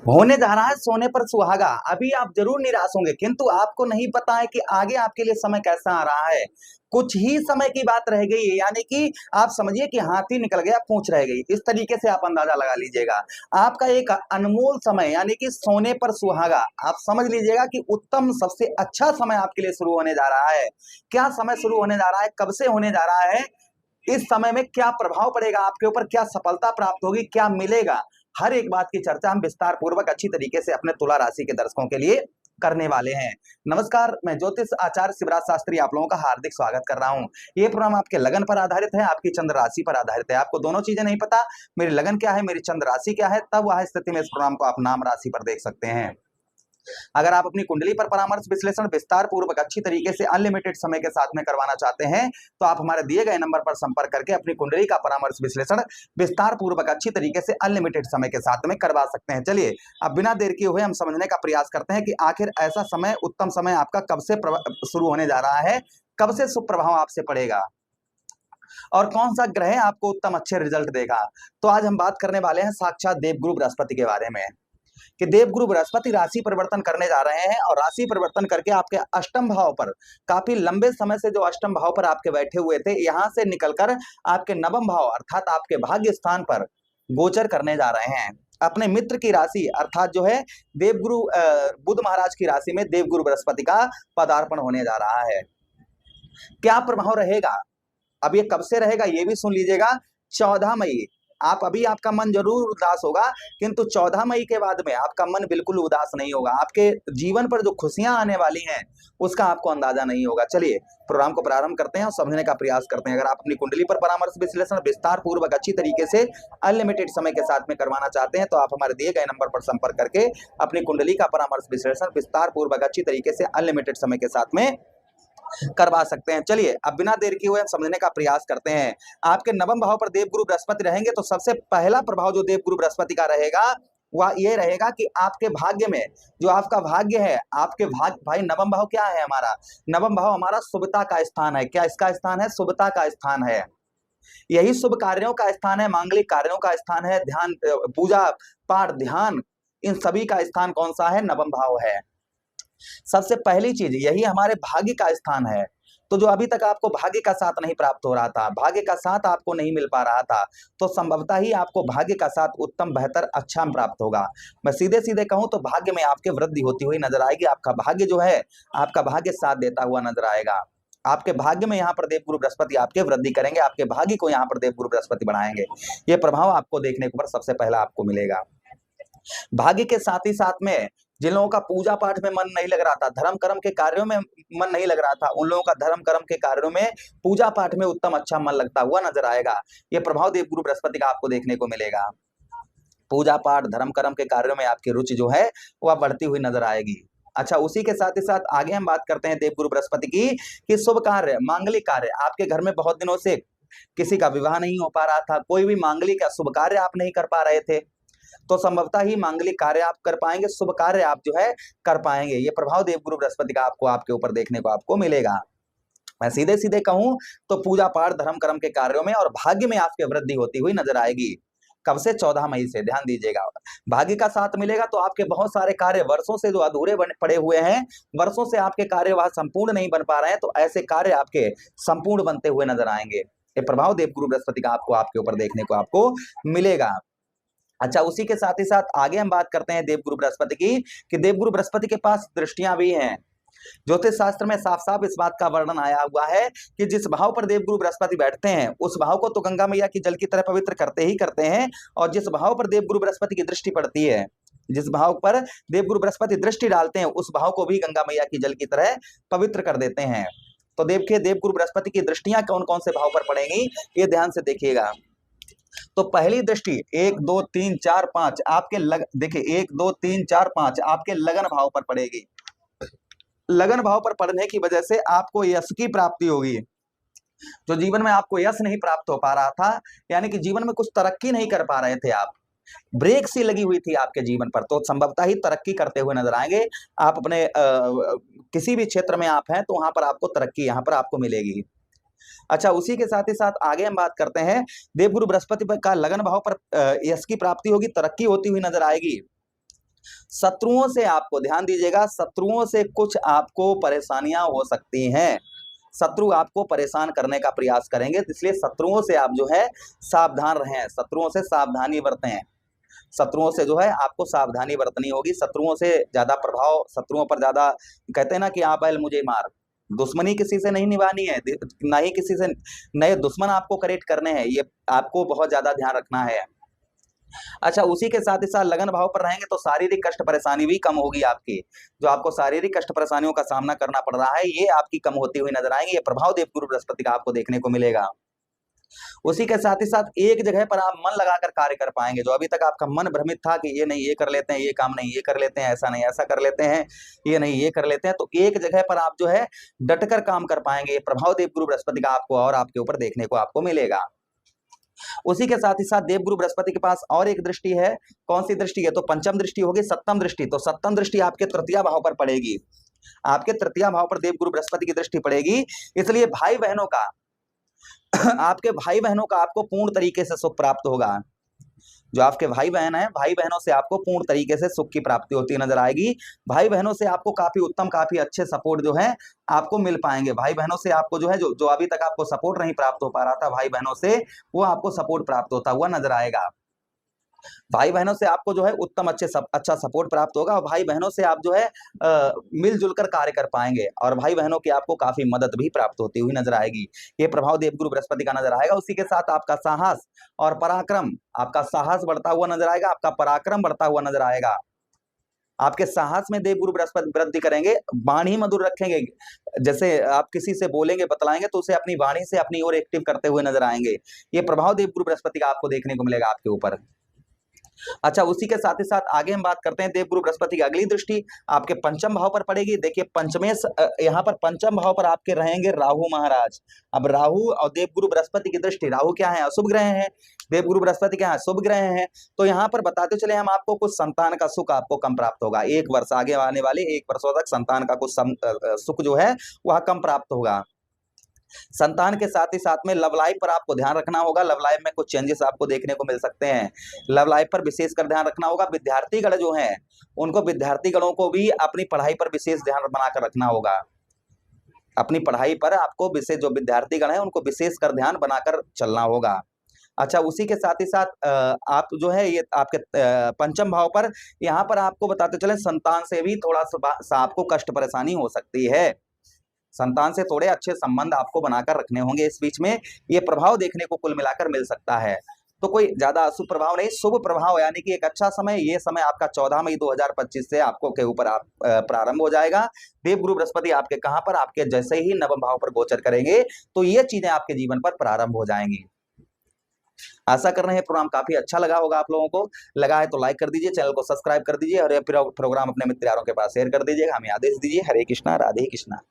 होने जा रहा है सोने पर सुहागा। अभी आप जरूर निराश होंगे, किंतु आपको नहीं पता है कि आगे आपके लिए समय कैसा आ रहा है। कुछ ही समय की बात रह गई है, यानी कि आप समझिए कि हाथी निकल गया पूंछ रह गई, इस तरीके से आप अंदाजा लगा लीजिएगा। आपका एक अनमोल समय यानी कि सोने पर सुहागा, आप समझ लीजिएगा कि उत्तम सबसे अच्छा समय आपके लिए शुरू होने जा रहा है। क्या समय शुरू होने जा रहा है, कब से होने जा रहा है, इस समय में क्या प्रभाव पड़ेगा आपके ऊपर, क्या सफलता प्राप्त होगी, क्या मिलेगा, हर एक बात की चर्चा हम विस्तार पूर्वक अच्छी तरीके से अपने तुला राशि के दर्शकों के लिए करने वाले हैं। नमस्कार, मैं ज्योतिष आचार्य शिवराज शास्त्री आप लोगों का हार्दिक स्वागत कर रहा हूं। ये प्रोग्राम आपके लगन पर आधारित है, आपकी चंद्र राशि पर आधारित है। आपको दोनों चीजें नहीं पता, मेरी लगन क्या है, मेरी चंद्र राशि क्या है, तब वह स्थिति में इस प्रोग्राम को आप नाम राशि पर देख सकते हैं। अगर आप अपनी कुंडली पर परामर्श विश्लेषण विस्तार पूर्वक अच्छी तरीके से अनलिमिटेड समय के साथ में करवाना चाहते हैं, तो आप हमारे दिए गए नंबर पर संपर्क करके अपनी कुंडली का परामर्श विश्लेषण विस्तार पूर्वक अच्छी तरीके से अनलिमिटेड समय के साथ में करवा सकते हैं। चलिए अब बिना देर किए हुए हम समझने का प्रयास करते हैं कि आखिर ऐसा समय, उत्तम समय आपका कब से शुरू होने जा रहा है, कब से शुभ प्रभाव आपसे पड़ेगा और कौन सा ग्रह आपको उत्तम अच्छे रिजल्ट देगा। तो आज हम बात करने वाले हैं साक्षात देवगुरु बृहस्पति के बारे में कि देवगुरु बृहस्पति राशि परिवर्तन करने जा रहे हैं और राशि परिवर्तन करके आपके अष्टम भाव पर, काफी लंबे समय से जो अष्टम भाव पर आपके बैठे हुए थे, यहां से निकलकर आपके नवम भाव अर्थात आपके भाग्य स्थान पर गोचर करने जा रहे हैं। अपने मित्र की राशि अर्थात जो है देवगुरु बुध महाराज की राशि में देवगुरु बृहस्पति का पदार्पण होने जा रहा है। क्या प्रभाव रहेगा, अब ये कब से रहेगा ये भी सुन लीजिएगा। 14 मई, आप अभी आपका मन जरूर उदास होगा, किंतु 14 मई के बाद में आपका मन बिल्कुल उदास नहीं होगा। आपके जीवन पर जो खुशियां आने वाली हैं उसका आपको अंदाजा नहीं होगा। चलिए प्रोग्राम को प्रारंभ करते हैं और समझने का प्रयास करते हैं। अगर आप अपनी कुंडली पर परामर्श विश्लेषण विस्तार पूर्वक अच्छी तरीके से अनलिमिटेड समय के साथ में करवाना चाहते हैं, तो आप हमारे दिए गए नंबर पर संपर्क करके अपनी कुंडली का परामर्श विश्लेषण विस्तार पूर्वक अच्छी तरीके से अनलिमिटेड समय के साथ में करवा सकते हैं। चलिए अब बिना देर किए हुए समझने का प्रयास करते हैं। आपके नवम भाव पर देवगुरु बृहस्पति रहेंगे, तो सबसे पहला प्रभाव जो देवगुरु बृहस्पति का रहेगा वह ये रहेगा कि आपके भाग्य में, जो आपका भाग्य है, आपके भाग्य, भाई नवम भाव क्या है हमारा, नवम भाव हमारा शुभता का स्थान है। क्या इसका स्थान है, शुभता का स्थान है। यही शुभ कार्यों का स्थान है, मांगलिक कार्यों का स्थान है, ध्यान पूजा पाठ ध्यान, इन सभी का स्थान कौन सा है, नवम भाव है। सबसे पहली चीज यही हमारे भाग्य का स्थान है। तो जो अभी तक आपको भाग्य का साथ नहीं प्राप्त हो रहा था, भाग्य का साथ आपको नहीं मिल पा रहा था, तो संभवतः ही आपको भाग्य का साथ उत्तम बेहतर अच्छा प्राप्त होगा। मैं सीधे सीधे कहूं तो भाग्य में आपके वृद्धि होती हुई नजर आएगी। आपका भाग्य जो है, आपका भाग्य साथ देता हुआ नजर आएगा। आपके भाग्य में यहाँ पर देवगुरु बृहस्पति आपके वृद्धि करेंगे, आपके भाग्य को यहाँ पर देवगुरु बृहस्पति बढ़ाएंगे। ये प्रभाव आपको देखने को सबसे पहला आपको मिलेगा। भाग्य के साथ ही साथ में जिन लोगों का पूजा पाठ में मन नहीं लग रहा था, धर्म कर्म के कार्यों में मन नहीं लग रहा था, उन लोगों का धर्म कर्म के कार्यों में, पूजा पाठ में उत्तम अच्छा मन लगता हुआ नजर आएगा। ये प्रभाव देवगुरु बृहस्पति का आपको देखने को मिलेगा। पूजा पाठ धर्म कर्म के कार्यों में आपकी रुचि जो है वह बढ़ती हुई नजर आएगी। अच्छा, उसी के साथ ही साथ आगे हम बात करते हैं देवगुरु बृहस्पति की कि शुभ कार्य मांगलिक कार्य, आपके घर में बहुत दिनों से किसी का विवाह नहीं हो पा रहा था, कोई भी मांगलिक या शुभ कार्य आप नहीं कर पा रहे थे, तो संभवतः ही मांगलिक कार्य आप कर पाएंगे, शुभ कार्य आप जो है कर पाएंगे। ये प्रभाव देवगुरु बृहस्पति का आपको आपके ऊपर देखने को आपको मिलेगा। मैं सीधे सीधे कहूं तो पूजा पाठ धर्म कर्म के कार्यों में और भाग्य में आपके वृद्धि होती हुई नजर आएगी। कब से, 14 मई से, ध्यान दीजिएगा। भाग्य का साथ मिलेगा तो आपके बहुत सारे कार्य वर्षों से जो अधूरे पड़े हुए हैं, वर्षों से आपके कार्य वह संपूर्ण नहीं बन पा रहे हैं, तो ऐसे कार्य आपके संपूर्ण बनते हुए नजर आएंगे। ये प्रभाव देवगुरु बृहस्पति का आपको आपके ऊपर देखने को आपको मिलेगा। अच्छा, उसी के साथ ही साथ आगे हम बात करते हैं देवगुरु बृहस्पति की कि देवगुरु बृहस्पति के पास दृष्टियां भी हैं। ज्योतिष शास्त्र में साफ साफ इस बात का वर्णन आया हुआ है कि जिस भाव पर देवगुरु बृहस्पति बैठते हैं उस भाव को तो गंगा मैया की जल की तरह पवित्र करते ही करते हैं, और जिस भाव पर देवगुरु बृहस्पति की दृष्टि पड़ती है, जिस भाव पर देवगुरु बृहस्पति दृष्टि डालते हैं, उस भाव को भी गंगा मैया की जल की तरह पवित्र कर देते हैं। तो देखिए देवगुरु बृहस्पति की दृष्टियां कौन कौन से भाव पर पड़ेंगी, ये ध्यान से देखिएगा। तो पहली दृष्टि 1 2 3 4 5 आपके देखिए 1 2 3 4 5 आपके लगन भाव पर पड़ेगी। लगन भाव पर पड़ने की वजह से आपको यश की प्राप्ति होगी। जो जीवन में आपको यश नहीं प्राप्त हो पा रहा था, यानी कि जीवन में कुछ तरक्की नहीं कर पा रहे थे आप, ब्रेक सी लगी हुई थी आपके जीवन पर, तो संभवतः ही तरक्की करते हुए नजर आएंगे। आप अपने किसी भी क्षेत्र में आप हैं तो वहां पर आपको तरक्की यहाँ पर आपको मिलेगी। अच्छा, उसी के साथ ही साथ आगे हम बात करते हैं देवगुरु बृहस्पति का लगन भाव पर यश की प्राप्ति होगी, तरक्की होती हुई नजर आएगी। शत्रुओं से आपको, ध्यान दीजिएगा, शत्रुओं से कुछ आपको परेशानियां हो सकती हैं। शत्रु आपको परेशान करने का प्रयास करेंगे, इसलिए शत्रुओं से आप जो है सावधान रहें, शत्रुओं से सावधानी बरतें। शत्रुओं से जो है आपको सावधानी बरतनी होगी। शत्रुओं से ज्यादा प्रभाव, शत्रुओं पर ज्यादा, कहते हैं ना कि आप बैल मुझे मार, दुश्मनी किसी से नहीं निभानी है, ना ही किसी से नए दुश्मन आपको क्रिएट करने हैं, ये आपको बहुत ज्यादा ध्यान रखना है। अच्छा, उसी के साथ ही साथ लगन भाव पर रहेंगे तो शारीरिक कष्ट परेशानी भी कम होगी आपकी। जो आपको शारीरिक कष्ट परेशानियों का सामना करना पड़ रहा है, ये आपकी कम होती हुई नजर आएंगी। ये प्रभाव देवगुरु बृहस्पति का आपको देखने को मिलेगा। उसी के साथ ही साथ एक जगह पर आप मन लगाकर कार्य कर पाएंगे। जो अभी तक आपका मन भ्रमित था कि ये नहीं ये कर लेते हैं, ये काम नहीं ये कर लेते हैं, ऐसा नहीं ऐसा कर लेते हैं, ये नहीं ये कर लेते हैं, तो एक जगह पर आप जो है डटकर काम कर पाएंगे। ये प्रभाव देवगुरु बृहस्पति का आपको और आपके ऊपर देखने को आपको मिलेगा। उसी के साथ ही साथ देवगुरु बृहस्पति के पास और एक दृष्टि है। कौन सी दृष्टि है? तो पंचम दृष्टि होगी, सप्तम दृष्टि। तो सप्तम दृष्टि आपके तृतीय भाव पर पड़ेगी। आपके तृतीय भाव पर देवगुरु बृहस्पति की दृष्टि पड़ेगी, इसलिए भाई बहनों का आपके भाई बहनों का आपको पूर्ण तरीके से सुख प्राप्त होगा। जो आपके भाई बहन है, भाई बहनों से आपको पूर्ण तरीके से सुख की प्राप्ति होती नजर आएगी। भाई बहनों से आपको काफी उत्तम, काफी अच्छे सपोर्ट जो है आपको मिल पाएंगे। भाई बहनों से आपको जो है जो अभी तक आपको सपोर्ट नहीं प्राप्त हो पा रहा था भाई बहनों से, वो आपको सपोर्ट प्राप्त होता हुआ नजर आएगा। भाई बहनों से आपको जो है उत्तम अच्छा सपोर्ट प्राप्त होगा, और भाई बहनों से आप जो है मिलजुल कर कार्य कर पाएंगे, और भाई बहनों की आपको काफी मदद भी प्राप्त होती हुई नजर आएगी। ये प्रभाव देवगुरु बृहस्पति का नजर आएगा। उसी के साथ आपका साहस और पराक्रम, आपका साहस बढ़ता हुआ नजर आएगा, आपका पराक्रम बढ़ता हुआ नजर आएगा। आपके साहस में देवगुरु बृहस्पति वृद्धि करेंगे। वाणी मधुर रखेंगे, जैसे आप किसी से बोलेंगे बतलाएंगे तो उसे अपनी वाणी से अपनी ओर एक्टिव करते हुए नजर आएंगे। ये प्रभाव देवगुरु बृहस्पति का आपको देखने को मिलेगा आपके ऊपर। अच्छा, उसी के साथ ही साथ आगे हम बात करते हैं देवगुरु बृहस्पति की अगली दृष्टि आपके पंचम भाव पर पड़ेगी। देखिए यहाँ पर पंचम भाव पर आपके रहेंगे राहु महाराज। अब राहु और देवगुरु बृहस्पति की दृष्टि, राहु क्या है? अशुभ ग्रह है, देवगुरु बृहस्पति क्या है? शुभ ग्रह है। तो यहाँ पर बताते चले हम आपको, कुछ संतान का सुख आपको कम प्राप्त होगा। एक वर्ष आगे आने वाले 1 वर्षों तक संतान का कुछ सुख जो है वह कम प्राप्त होगा। संतान के साथ ही साथ में लव लाइफ पर आपको ध्यान रखना होगा। लव लाइफ में कुछ चेंजेस आपको देखने को मिल सकते हैं। लव लाइफ पर विशेषकर ध्यान रखना होगा। विद्यार्थीगण जो हैं उनको, विद्यार्थीगणों को भी अपनी पढ़ाई पर विशेष ध्यान बनाकर रखना होगा। अपनी पढ़ाई पर आपको विशेष, जो विद्यार्थीगण है उनको विशेषकर ध्यान बनाकर चलना होगा। अच्छा, उसी के साथ ही साथ आप जो है ये आपके पंचम भाव पर, यहाँ पर आपको बताते चले संतान से भी थोड़ा सा आपको कष्ट परेशानी हो सकती है। संतान से थोड़े अच्छे संबंध आपको बनाकर रखने होंगे इस बीच में। ये प्रभाव देखने को कुल मिलाकर मिल सकता है। तो कोई ज्यादा अशुभ प्रभाव नहीं, शुभ प्रभाव, यानी कि एक अच्छा समय। ये समय आपका 14 मई 2025 से आपको के ऊपर आप प्रारंभ हो जाएगा। देवगुरु बृहस्पति आपके कहां पर? आपके जैसे ही नवम भाव पर गोचर करेंगे तो ये चीजें आपके जीवन पर प्रारंभ हो जाएंगी। आशा कर रहे हैं प्रोग्राम काफी अच्छा लगा होगा आप लोगों को। लगा है तो लाइक कर दीजिए, चैनल को सब्सक्राइब कर दीजिए, और ये प्रोग्राम अपने मित्र यारों के पास शेयर कर दीजिएगा। हमें आदेश दीजिए। हरे कृष्णा, राधे कृष्णा।